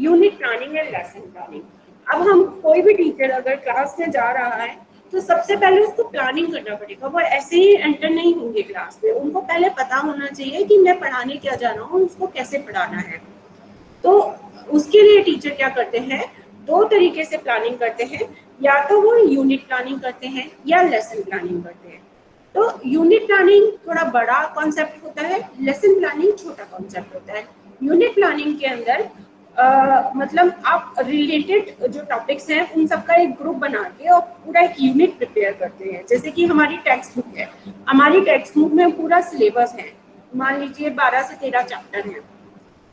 Unit planning and lesson planning. अब हम कोई भी टीचर अगर क्लास में जा रहा है तो सबसे पहले उसको प्लानिंग करना पड़ेगा। वो ऐसे ही एंटर नहीं होंगे क्लास में, उनको पहले पता होना चाहिए कि मैं पढ़ाने क्या जा रहा हूँ, उसको कैसे पढ़ाना है। तो उसके लिए टीचर क्या करते हैं, दो तरीके से प्लानिंग करते हैं, या तो वो यूनिट प्लानिंग करते हैं या लेसन प्लानिंग करते हैं। तो यूनिट प्लानिंग थोड़ा बड़ा कॉन्सेप्ट होता है, लेसन प्लानिंग छोटा कॉन्सेप्ट होता है। यूनिट प्लानिंग के अंदर मतलब आप रिलेटेड जो टॉपिक्स हैं उन सबका एक ग्रुप बना के और पूरा एक यूनिट प्रिपेयर करते हैं। जैसे कि हमारी टेक्स्ट बुक है, हमारी टेक्स्ट बुक में पूरा सिलेबस है, मान लीजिए 12 से 13 चैप्टर हैं,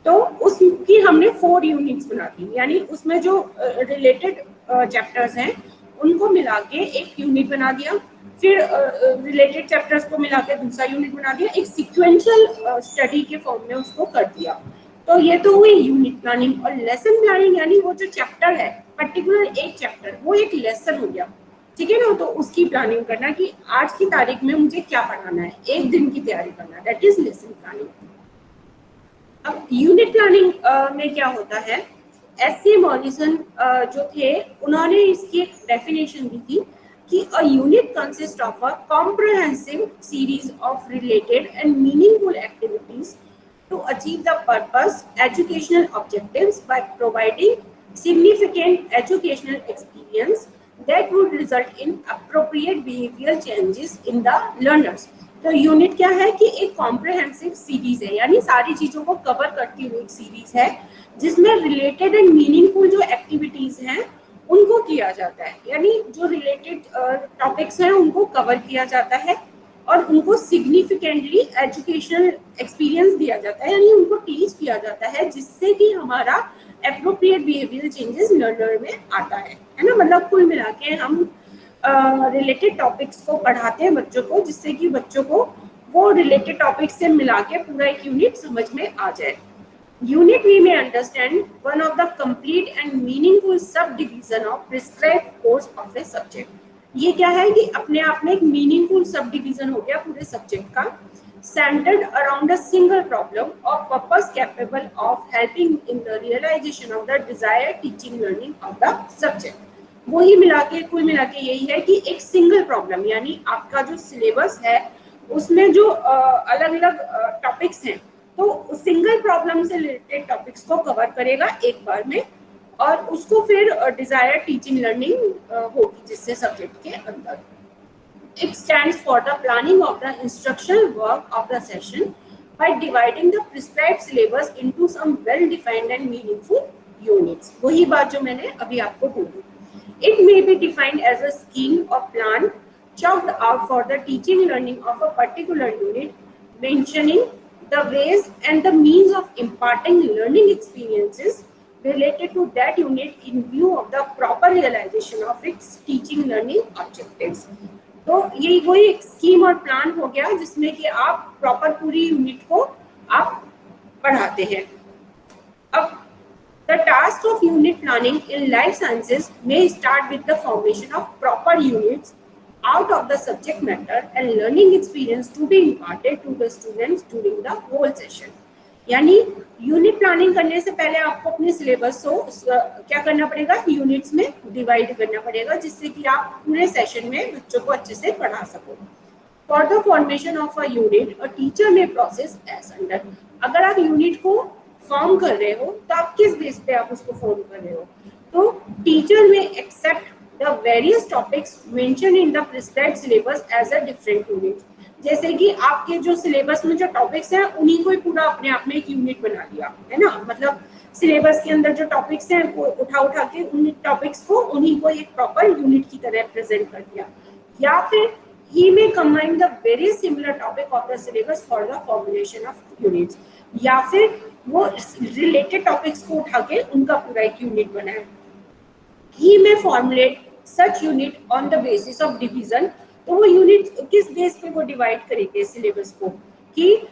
तो उसकी हमने 4 यूनिट्स बना दी, यानी उसमें जो रिलेटेड चैप्टर्स हैं उनको मिला के एक यूनिट बना दिया, फिर रिलेटेड चैप्टर्स को मिला के दूसरा यूनिट बना दिया, एक सीक्वेंशियल स्टडी के फॉर्म में उसको कर दिया। तो ये तो हुई यूनिट प्लानिंग। और लेसन प्लानिंग यानी वो जो चैप्टर है, पर्टिकुलर एक चैप्टर, वो एक लेसन हो गया, ठीक है ना। तो उसकी प्लानिंग करना कि आज की तारीख में मुझे क्या पढ़ाना है, एक दिन की तैयारी करना, दैट इज लेसन प्लानिंग। अब यूनिट प्लानिंग में क्या होता है, एस.सी. मॉरिसन जो थे उन्होंने इसकी एक डेफिनेशन दी थी कि a unit consist of a comprehensive series of related and meaningful activities to achieve the purpose educational objectives by providing significant educational experience that would result in appropriate behavioral changes in the learners। तो unit क्या है कि एक comprehensive series है, यानी सारी चीजों को कवर करती हुई एक सीरीज है जिसमें रिलेटेड एंड मीनिंगफुल जो एक्टिविटीज हैं उनको किया जाता है, यानी जो रिलेटेड टॉपिक्स हैं उनको कवर किया जाता है और उनको सिग्निफिकेंटली एजुकेशनल एक्सपीरियंस दिया जाता है, यानी उनको टीच किया जाता है जिससे कि हमारा एप्रोप्रिएट बिहेवियरल चेंजेस लर्नर में आता है ना। मतलब कुल मिला के हम रिलेटेड टॉपिक्स को पढ़ाते हैं बच्चों को, जिससे कि बच्चों को वो रिलेटेड टॉपिक्स से मिला के पूरा एक यूनिट समझ में आ जाए। यूनिट वी में understand one of the complete and meaningful sub division of prescribed course of a subject. ये क्या है कि अपने आप में एक मीनिंगफुल सब डिवीजन हो गया पूरे सब्जेक्ट का, centered around a single problem or purpose capable of helping in the realization of the desired teaching learning of the subject। वही मिला के कुल मिला के यही है कि एक सिंगल प्रॉब्लम, यानी आपका जो सिलेबस है उसमें जो अलग अलग टॉपिक्स हैं, तो सिंगल प्रॉब्लम से रिलेटेड टॉपिक्स को कवर करेगा एक बार में और उसको फिर डिजायर्ड टीचिंग लर्निंग होगी जिससे सब्जेक्ट के अंदर। It stands for the planning of the instructional work of the session by dividing the prescribed syllabus into some well-defined and meaningful units। वही बात जो मैंने अभी आपको बोली। It may be defined as a scheme or plan chalked out for the teaching learning of a particular unit, mentioning the ways and the means of imparting learning experiences related to that unit in view of the proper realization of its teaching learning objectives। तो ये वही एक scheme और plan हो गया जिसमें कि आप प्रॉपर पूरी यूनिट को आप पढ़ाते हैं। अब the task of unit planning in life sciences में start with the formation of proper units out of the subject matter and learning experience to be imparted to the students during the whole session. यानी unit planning करने से पहले आपको अपने syllabus को क्या करना पड़ेगा, यूनिट्स में डिवाइड करना पड़ेगा, जिससे कि आप पूरे सेशन में बच्चों को अच्छे से पढ़ा सको। For the formation of a unit a teacher में प्रोसेस एज अंडर। अगर आप यूनिट को फॉर्म कर रहे हो तो आप किस बेस पे आप उसको फॉर्म कर रहे हो, तो टीचर में except the various topics mention in the prescribed syllabus as a different unit. जैसे कि आपके जो सिलेबस में जो टॉपिक्स हैं उन्हीं को ही पूरा अपने आप में एक यूनिट बना दिया है ना। मतलब सिलेबस के अंदर जो टॉपिक्स हैं वो उठा के उन टॉपिक्स को उन्हीं को एक प्रॉपर यूनिट की तरह प्रेजेंट कर दिया, या फिर ही में combine the very similar topic of the syllabus for the formulation of units, या फिर वो रिलेटेड टॉपिक्स को उठा के उनका पूरा एक यूनिट बनाए। ही में formulate such unit on the basis of division. तो वो यूनिट किस बेस पे वो डिवाइड करेंगे सिलेबस को, कि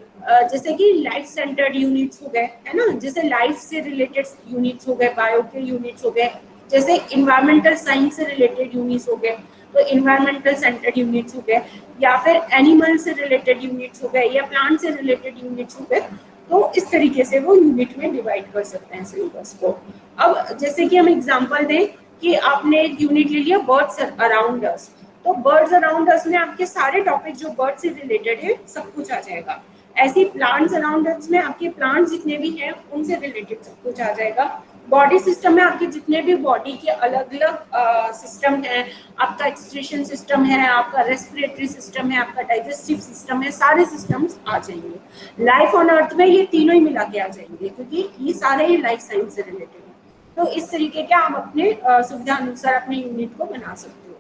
जैसे कि लाइफ सेंटर्ड यूनिट्स हो गए है ना, जैसे लाइफ से रिलेटेड यूनिट्स हो गए, बायो के यूनिट्स हो गए, जैसे इन्वायरमेंटल साइंस से रिलेटेड यूनिट्स हो गए तो इन्वायरमेंटल सेंटर्ड यूनिट्स हो गए, या फिर एनिमल से रिलेटेड यूनिट्स हो गए या प्लांट से रिलेटेड यूनिट्स हो गए। तो इस तरीके से वो यूनिट में डिवाइड कर सकते हैं सिलेबस को। अब जैसे कि हम एग्जांपल दें कि आपने एक यूनिट ले लिया बर्ड्स अराउंड अस, तो बर्ड्स अराउंड अस में आपके सारे टॉपिक जो बर्ड से रिलेटेड है सब कुछ आ जाएगा। ऐसे प्लांट्स अराउंड अस में आपके प्लांट्स जितने भी हैं उनसे रिलेटेड सब कुछ आ जाएगा। बॉडी सिस्टम में आपके जितने भी बॉडी के अलग अलग सिस्टम हैं, आपका एक्सक्रीशन सिस्टम है, आपका रेस्पिरेटरी सिस्टम है, आपका डाइजेस्टिव सिस्टम है, सारे सिस्टम्स आ जाएंगे। लाइफ ऑन अर्थ में ये तीनों ही मिला के आ जाएंगे क्योंकि ये सारे ही लाइफ साइंस से रिलेटेड है। तो इस तरीके के आप अपने सुविधा अनुसार अपने यूनिट को बना सकते हो।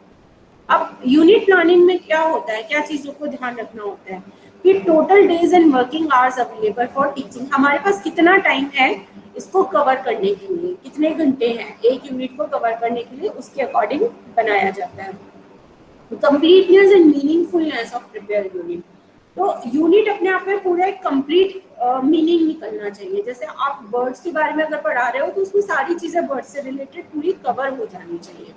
अब यूनिट प्लानिंग में क्या होता है, क्या चीजों को ध्यान रखना होता है कि total days and working hours available for teaching, हमारे पास कितना टाइम है इसको कवर करने के लिए, कितने घंटे हैं एक यूनिट को कवर करने के लिए, उसके अकॉर्डिंग बनाया जाता है। Completeness and meaningfulness of prepare unit, तो यूनिट अपने आप में पूरा एक कंप्लीट मीनिंग निकलना चाहिए। जैसे आप बर्ड्स के बारे में अगर पढ़ा रहे हो तो उसमें सारी चीजें बर्ड्स से रिलेटेड पूरी कवर हो जानी चाहिए।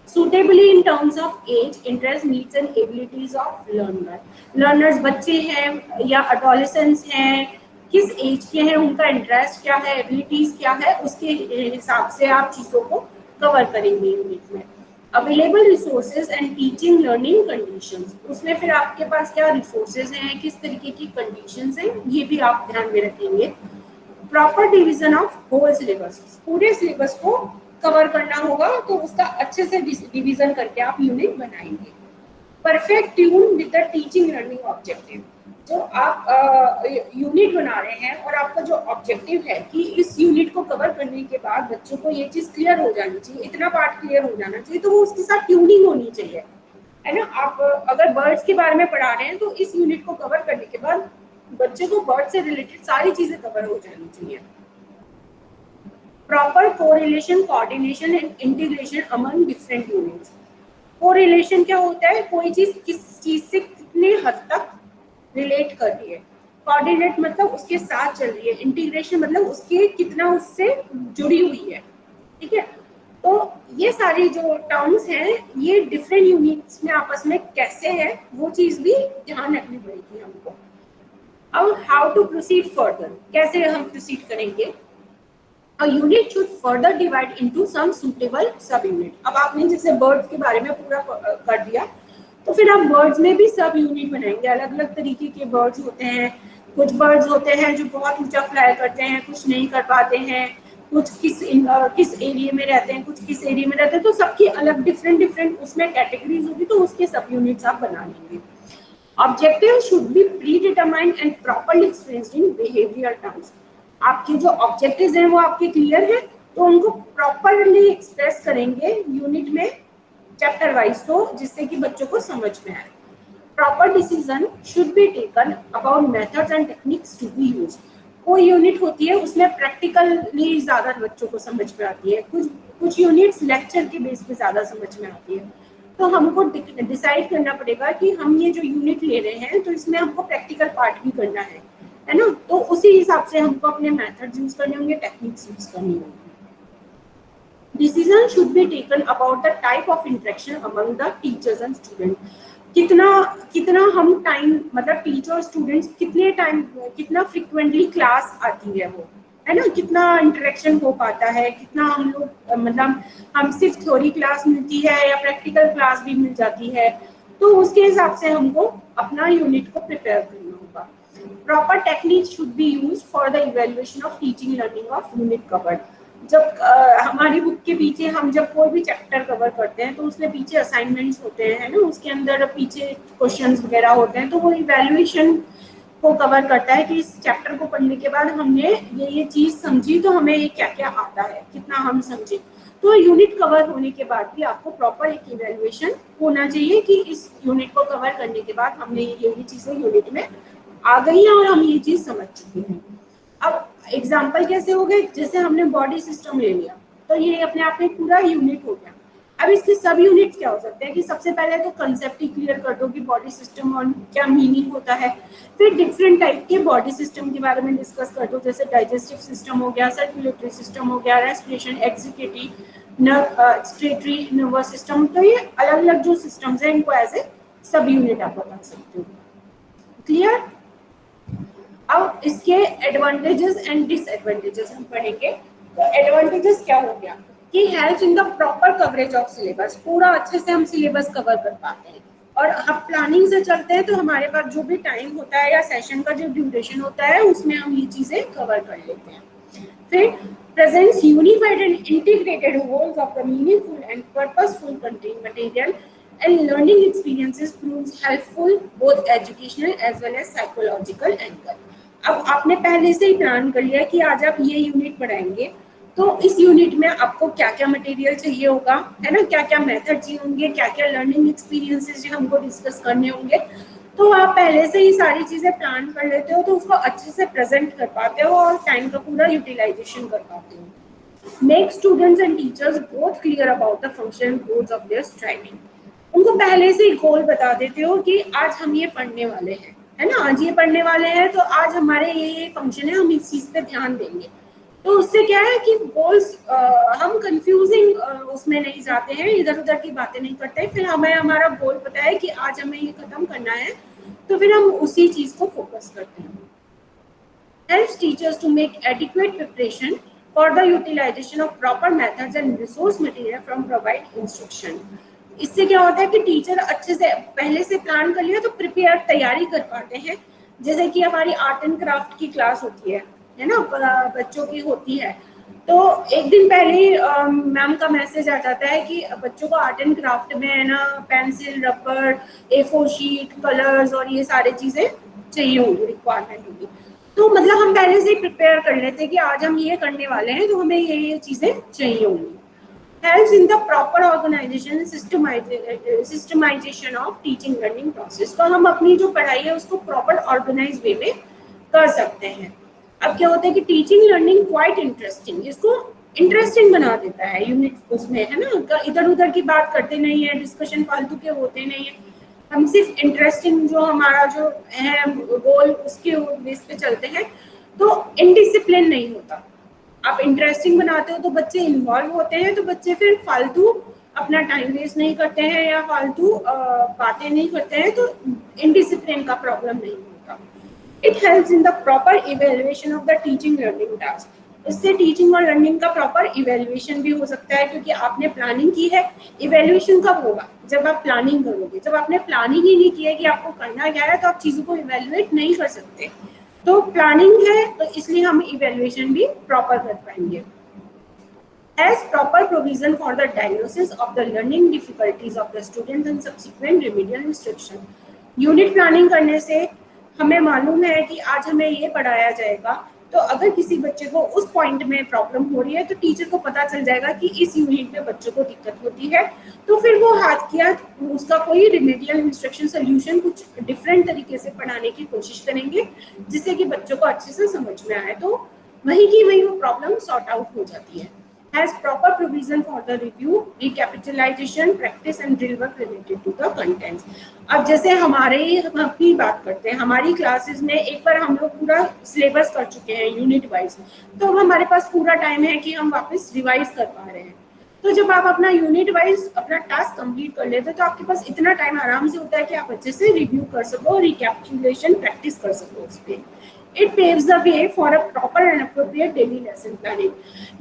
suitably in terms of age, interest, needs and abilities of learner. Learners बच्चे हैं या adolescents हैं, किस एज के हैं, उनका इंटरेस्ट क्या है, एबिलिटीज क्या है, उसके हिसाब से आप चीजों को कवर करेंगे यूनिट में। Available resources and teaching learning conditions, उसमें फिर आपके पास क्या रिसोर्सेज हैं, किस तरीके की कंडीशंस हैं, ये भी आप ध्यान में रखेंगे। Proper division of whole syllabus, पूरे सिलेबस को कवर करना होगा तो उसका अच्छे से डिवीजन करके आप यूनिट बनाएंगे। Perfect tune with the teaching learning objective, जो आप यूनिट बना रहे हैं और आपका जो ऑब्जेक्टिव है कि इस यूनिट को कवर करने के बाद बच्चों को ये चीज क्लियर हो जानी चाहिए, इतना पार्ट क्लियर हो जाना चाहिए, तो वो उसके साथ ट्यूनिंग होनी चाहिए, है ना। आप अगर बर्ड्स के बारे में पढ़ा रहे हैं तो इस यूनिट को कवर करने के बाद बच्चे को बर्ड से रिलेटेड सारी चीजें कवर हो जानी चाहिए। Proper correlation, coordination and integration among different units. Correlation क्या होता है, कोई चीज किस चीज से कितने हद तक रिलेट कर रही है, कोऑर्डिनेट मतलब उसके साथ चल रही है, इंटीग्रेशन मतलब उसके कितना उससे जुड़ी हुई है, ठीक है। तो ये सारी जो टर्म्स हैं ये डिफरेंट यूनिट्स में आपस में कैसे है वो चीज भी ध्यान रखनी पड़ेगी हमको। अब हाउ टू प्रोसीड फर्दर, कैसे हम प्रोसीड करेंगे। A unit should further divide into some suitable sub unit। अब आपने जैसे बर्ड्स के बारे में पूरा कर दिया तो फिर आप बर्ड्स में भी सब यूनिट बनाएंगे। अलग अलग तरीके के बर्ड्स होते हैं, कुछ बर्ड्स होते हैं जो बहुत ऊंचा फ्लाई करते हैं, कुछ नहीं कर पाते हैं, कुछ किस एरिया में रहते हैं, कुछ किस एरिया में रहते हैं, तो सबकी अलग डिफरेंट उसमें कैटेगरीज होगी, तो उसके सब यूनिट्स आप बना लेंगे। Objective should be pre determined and properly expressed in behaviour terms. आपके जो ऑब्जेक्टिव्स हैं वो आपके क्लियर हैं तो उनको प्रॉपरली एक्सप्रेस करेंगे यूनिट में चैप्टर वाइज, तो जिससे कि बच्चों को समझ में आए। Proper decision should be taken about methods and techniques to be used. कोई यूनिट होती है उसमें प्रैक्टिकली ज्यादा बच्चों को समझ में आती है, कुछ यूनिट्स लेक्चर के बेस पे ज्यादा समझ में आती है, तो हमको डिसाइड करना पड़ेगा कि हम ये जो यूनिट ले रहे हैं तो इसमें हमको प्रैक्टिकल पार्ट भी करना है ना, तो उसी हिसाब से हमको अपने मेथड्स यूज करने होंगे, टेक्निक्स यूज करनी होंगी। Decision should be taken about the type of interaction among the teachers and student. कितना हम टाइम मतलब टीचर स्टूडेंट्स कितने टाइम कितना फ्रिक्वेंटली क्लास आती है वो, है ना, कितना इंटरेक्शन हो पाता है, कितना हम लोग मतलब हम सिर्फ थ्योरी क्लास मिलती है या प्रैक्टिकल क्लास भी मिल जाती है, तो उसके हिसाब से हमको अपना यूनिट को प्रिपेयर करना होगा। Proper techniques should be used for the evaluation of teaching learning of unit covered। जब हमारी बुक के पीछे हम जब कोई भी चैप्टर कवर करते हैं तो उसमें पीछे असाइनमेंट्स होते हैं ना, उसके अंदर पीछे क्वेश्चंस वगैरह होते हैं, तो वो इवैल्यूएशन को कवर करता है कि इस चैप्टर को पढ़ने के बाद हमने ये चीज समझी तो हमें ये क्या क्या आता है, कितना हम समझे। तो यूनिट कवर होने के बाद भी आपको प्रॉपर एक इवैल्यूएशन होना चाहिए कि इस यूनिट को कवर करने के बाद हमने ये चीजें यूनिट में आ गई है और हम ये चीज समझ चुके हैं। अब एग्जाम्पल कैसे हो गए, जैसे हमने बॉडी सिस्टम ले लिया तो ये अपने आप में पूरा यूनिट हो गया। अब इसके सब यूनिट क्या हो सकते हैं कि सबसे पहले तो कंसेप्ट ही क्लियर कर दो कि बॉडी सिस्टम और क्या मीनिंग होता है, फिर डिफरेंट टाइप के बॉडी सिस्टम के बारे में डिस्कस कर दो, जैसे डाइजेस्टिव सिस्टम हो गया, सर्कुलेटरी सिस्टम हो गया, रेस्पिरेशन, एग्जीक्यूटिव स्टेटरी नर्वस सिस्टम। तो ये अलग अलग जो सिस्टम्स हैं इनको एज ए सब यूनिट आप बता सकते हो। क्लियर। अब इसके एडवांटेजेस एंड डिसएडवांटेजेस हम पढ़ेंगे। तो एडवांटेजेस क्या हो गया कि help in the proper coverage of syllabus, पूरा अच्छे से हम सिलेबस कवर कर पाते हैं। और हम प्लानिंग से चलते हैं तो हमारे पास जो भी टाइम होता है या सेशन का जो ड्यूरेशन होता है उसमें हम ये चीजें कवर कर लेते हैं। फिर presents unified and integrated wholes of the meaningful and purposeful content material and learning experiences proves helpful both educational as well as psychological angle। अब आपने पहले से ही प्लान कर लिया कि आज आप ये यूनिट पढ़ाएंगे, तो इस यूनिट में आपको क्या क्या मटेरियल चाहिए होगा, है ना, क्या क्या मेथड चाहिए होंगे, क्या क्या लर्निंग एक्सपीरियंसेस जो हमको डिस्कस करने होंगे, तो आप पहले से ही सारी चीजें प्लान कर लेते हो तो उसको अच्छे से प्रेजेंट कर पाते हो और टाइम का पूरा यूटिलाइजेशन कर पाते हो। Make students and teachers both clear about the function goals of their study. उनको पहले से ही गोल बता देते हो कि आज हम ये पढ़ने वाले हैं, है ना, आज ये पढ़ने वाले हैं तो आज हमारे ये फंक्शन है, हम इस चीज पे ध्यान देंगे। तो उससे क्या है कि गोल्स हम कंफ्यूजिंग उसमें नहीं जाते हैं, इधर उधर की बातें नहीं करते, फिर हमें हमारा गोल पता है कि आज हमें ये खत्म करना है, तो फिर हम उसी चीज को फोकस करते हैं। Helps teachers to make adequate preparation for the utilization of proper methods and resource material from provide instruction। इससे क्या होता है कि टीचर अच्छे से पहले से प्लान कर लिया तो प्रिपेयर तैयारी कर पाते हैं। जैसे कि हमारी आर्ट एंड क्राफ्ट की क्लास होती है ना, बच्चों की होती है, तो एक दिन पहले मैम का मैसेज आ जाता है कि बच्चों को आर्ट एंड क्राफ्ट में है ना pencil, rubber, A4 sheet, colours और ये सारी चीजें चाहिए होंगी, रिक्वायरमेंट होगी। तो मतलब हम पहले से ही प्रिपेयर कर लेते हैं कि आज हम ये करने वाले हैं तो हमें ये चीजें चाहिए होंगी। Helps in the proper organization systemization of teaching learning process। तो हम अपनी जो पढ़ाई है उसको प्रॉपर ऑर्गेनाइज वे में कर सकते हैं। अब क्या होता है कि टीचिंग लर्निंग क्वाइट इंटरेस्टिंग, इसको इंटरेस्टिंग बना देता है यूनिट उसमें, है ना, इधर उधर की बात करते नहीं है, डिस्कशन फालतू के होते नहीं है, हम सिर्फ इंटरेस्टिंग जो हमारा जो है गोल उसके बेस पे चलते हैं, तो इनडिसिप्लिन नहीं होता। आप इंटरेस्टिंग बनाते हो तो बच्चे इन्वॉल्व होते हैं, तो बच्चे फिर फालतू अपना टाइम वेस्ट नहीं करते हैं या फालतू बातें नहीं करते हैं, तो इनडिसिप्लिन का प्रॉब्लम नहीं होता। It helps in the proper evaluation of the teaching learning task. इससे टीचिंग और लर्निंग का प्रॉपर इवेल्युएशन भी हो सकता है, क्योंकि आपने प्लानिंग की है। इवेल्युएशन कब होगा? जब आप प्लानिंग करोगे। जब आपने प्लानिंग ही नहीं की है कि आपको करना क्या है, तो आप चीजों को इवेल्युएट नहीं कर सकते। तो प्लानिंग है तो इसलिए हम इवेल्युएशन भी प्रॉपर कर पाएंगे। As proper provision for the diagnosis of the learning difficulties of the students and subsequent remedial instruction। Unit planning करने से हमें मालूम है कि आज हमें ये पढ़ाया जाएगा, तो अगर किसी बच्चे को उस पॉइंट में प्रॉब्लम हो रही है तो टीचर को पता चल जाएगा कि इस यूनिट में बच्चों को दिक्कत होती है, तो फिर वो हाथ किया उसका कोई रिमेडियल इंस्ट्रक्शन सोल्यूशन कुछ डिफरेंट तरीके से पढ़ाने की कोशिश करेंगे, जिससे कि बच्चों को अच्छे से समझ में आए, तो वहीं की वहीं वो प्रॉब्लम सॉर्ट आउट हो जाती है। Has proper provision for the review, recapitalization, practice and drill work related to the contents। अब जैसे हम अपनी बात करते हैं, हमारी क्लासेस में एक बार हम लोग पूरा सिलेबस कर चुके हैं यूनिट वाइज, तो अब हमारे पास पूरा टाइम है कि हम वापस रिवाइज कर पा रहे हैं। तो जब आप अपना यूनिट वाइज अपना टास्क कंप्लीट कर लेते हो तो आपके पास इतना टाइम आराम से होता है कि आप अच्छे से रिव्यू कर सको, रिकैपिचुलेशन प्रैक्टिस कर सको उस पर। It paves the way for a proper and appropriate daily lesson planning।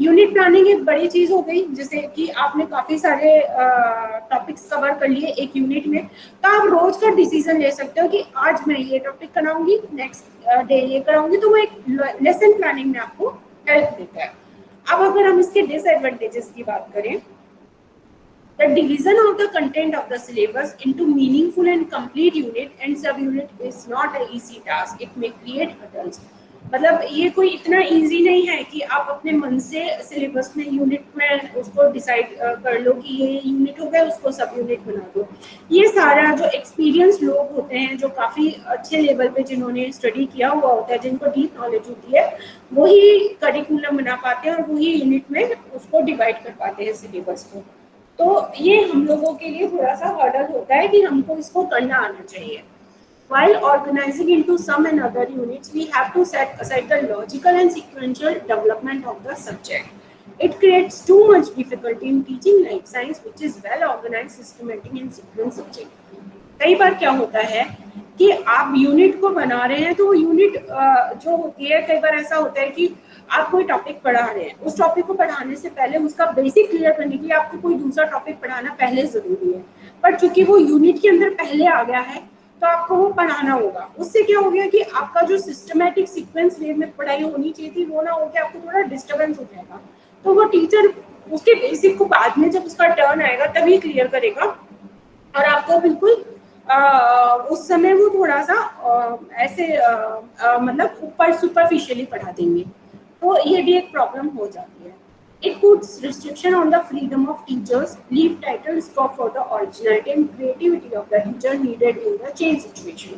Unit planning एक बड़ी चीज हो गई, जैसे कि आपने काफी सारे टॉपिक्स कवर कर लिए एक यूनिट में, तो आप रोज का डिसीजन ले सकते हो कि आज मैं ये टॉपिक कराऊंगी, नेक्स्ट डे ये कराऊंगी, तो वो एक लेसन प्लानिंग में आपको हेल्प देता है। अब अगर हम इसके डिसएडवांटेजेस की बात करें, the division of the content of the syllabus into meaningful and complete unit and sub unit is not an easy task। it may create hurdles। मतलब ये कोई इतना इजी नहीं है कि आप अपने मन से सिलेबस में यूनिट में उसको डिसाइड कर लो कि ये यूनिट हो गया, उसको सब यूनिट बना दो। ये सारा जो एक्सपीरियंस लोग होते हैं, जो काफ़ी अच्छे लेवल पे जिन्होंने स्टडी किया हुआ होता है, जिनको डीप नॉलेज होती है, वही करिकुलम बना पाते हैं और वही यूनिट में उसको डिवाइड कर पाते हैं सिलेबस को। तो ये हम लोगों के लिए थोड़ा सा हर्डल होता है कि हमको इसको करना आना चाहिए। While organizing into some and other units, we have to set aside the logical and sequential development of the subject। It creates too much difficulty in teaching life science, which is well organized, systematic and sequence subject। कई बार क्या होता है कि आप unit को बना रहे हैं तो वो यूनिट जो होती है, कई बार ऐसा होता है कि आप कोई टॉपिक पढ़ा रहे हैं, उस टॉपिक को पढ़ाने से पहले उसका बेसिक क्लियर करने के लिए आपको कोई दूसरा टॉपिक पढ़ाना पहले जरूरी है, पर चूंकि वो यूनिट के अंदर पहले आ गया है तो आपको वो पढ़ाना होगा। उससे क्या हो गया कि आपका जो सिस्टमैटिक सीक्वेंस वे में पढ़ाई होनी चाहिए थी वो ना हो गया, आपको थोड़ा डिस्टर्बेंस हो जाएगा। तो वो टीचर उसके बेसिक को बाद में जब उसका टर्न आएगा तभी क्लियर करेगा, और आपको बिल्कुल उस समय वो थोड़ा सा ऐसे मतलब ऊपर सुपरफिशियली पढ़ा देंगे, तो ये भी एक प्रॉब्लम हो जाती है। It puts restriction on the freedom of teachers, leave title scope for the originality and creativity of the teacher needed in the change situation.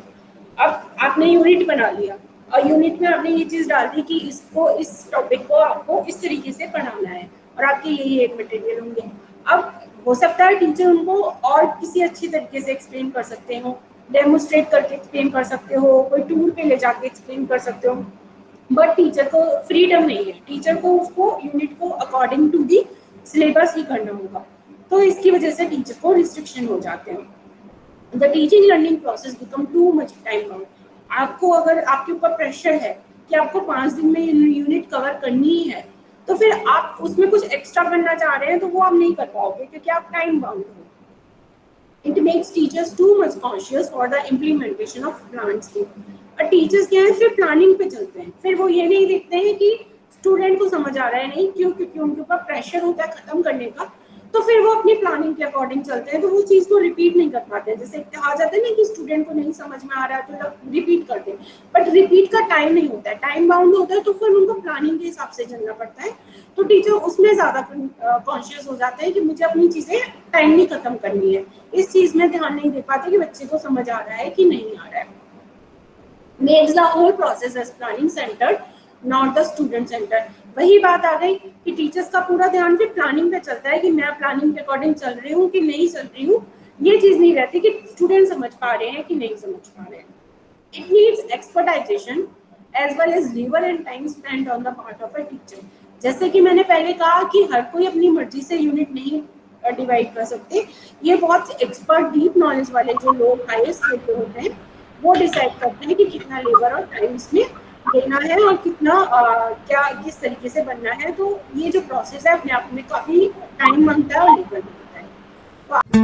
अब आपने यूनिट बना लिया और यूनिट में आपने ये चीज डाल दी कि इसको, इस टॉपिक को आपको इस तरीके से पढ़ाना है और आपके यही एक मटेरियल होंगे। अब हो सकता है टीचर उनको और किसी अच्छी तरीके से एक्सप्लेन कर सकते हो, डेमोस्ट्रेट करके एक्सप्लेन कर सकते हो, कोई टूर पे ले जाके एक्सप्लेन कर सकते हो, बट टीचर को फ्रीडम नहीं है, टीचर को उसको यूनिट को अकॉर्डिंग टू दी सिलेबस ही करना होगा, तो इसकी वजह से टीचर को रिस्ट्रिक्शन हो जाते हैं। The teaching learning process become too much time bound. आपको अगर आपके ऊपर प्रेशर है कि आपको 5 दिन में यूनिट कवर करनी है, तो फिर आप उसमें कुछ एक्स्ट्रा करना चाह रहे हैं तो वो आप नहीं कर पाओगे क्योंकि आप टाइम बाउंड हो। It makes teachers too much conscious for the implementation of planned scheme. और टीचर्स क्या है, फिर प्लानिंग पे चलते हैं, फिर वो ये नहीं देखते हैं कि स्टूडेंट को समझ आ रहा है नहीं, क्यों, क्योंकि उनके ऊपर प्रेशर होता है खत्म करने का, तो फिर वो अपनी प्लानिंग के अकॉर्डिंग चलते हैं, तो वो चीज को रिपीट नहीं कर पाते हैं। जैसे कहा जाता है ना कि स्टूडेंट को नहीं समझ में आ रहा है तो रिपीट करते हैं, बट रिपीट का टाइम नहीं होता है, टाइम बाउंड होता है, तो फिर उनको प्लानिंग के हिसाब से चलना पड़ता है। तो टीचर उसमें ज्यादा कॉन्शियस हो जाता है कि मुझे अपनी चीजें टाइम नहीं खत्म करनी है, इस चीज में ध्यान नहीं दे पाते कि बच्चे को समझ आ रहा है कि नहीं आ रहा है। Makes the whole process as planning centered, not the student centered. वही बात आ गई कि टीचर्स का पूरा ध्यान फिर प्लानिंग पे चलता है कि मैं प्लानिंग के अकॉर्डिंग चल रही हूँ कि नहीं चल रही हूँ, ये चीज नहीं रहती कि स्टूडेंट समझ पा रहे हैं कि नहीं समझ पा रहे हैं। It needs expertization as well as labor and time spent on the part of a teacher. जैसे कि मैंने पहले कहा कि हर कोई अपनी मर्जी से यूनिट नहीं डिवाइड कर सकते, ये बहुत एक्सपर्ट डीप नॉलेज वाले जो लोग हाईएस्ट लेवल पे होते हैं वो डिसाइड करते हैं कि कितना लेबर और टाइम इसमें देना है और कितना क्या किस तरीके से बनना है। तो ये जो प्रोसेस है अपने आप में काफी टाइम मांगता है और लेबर मांगता है।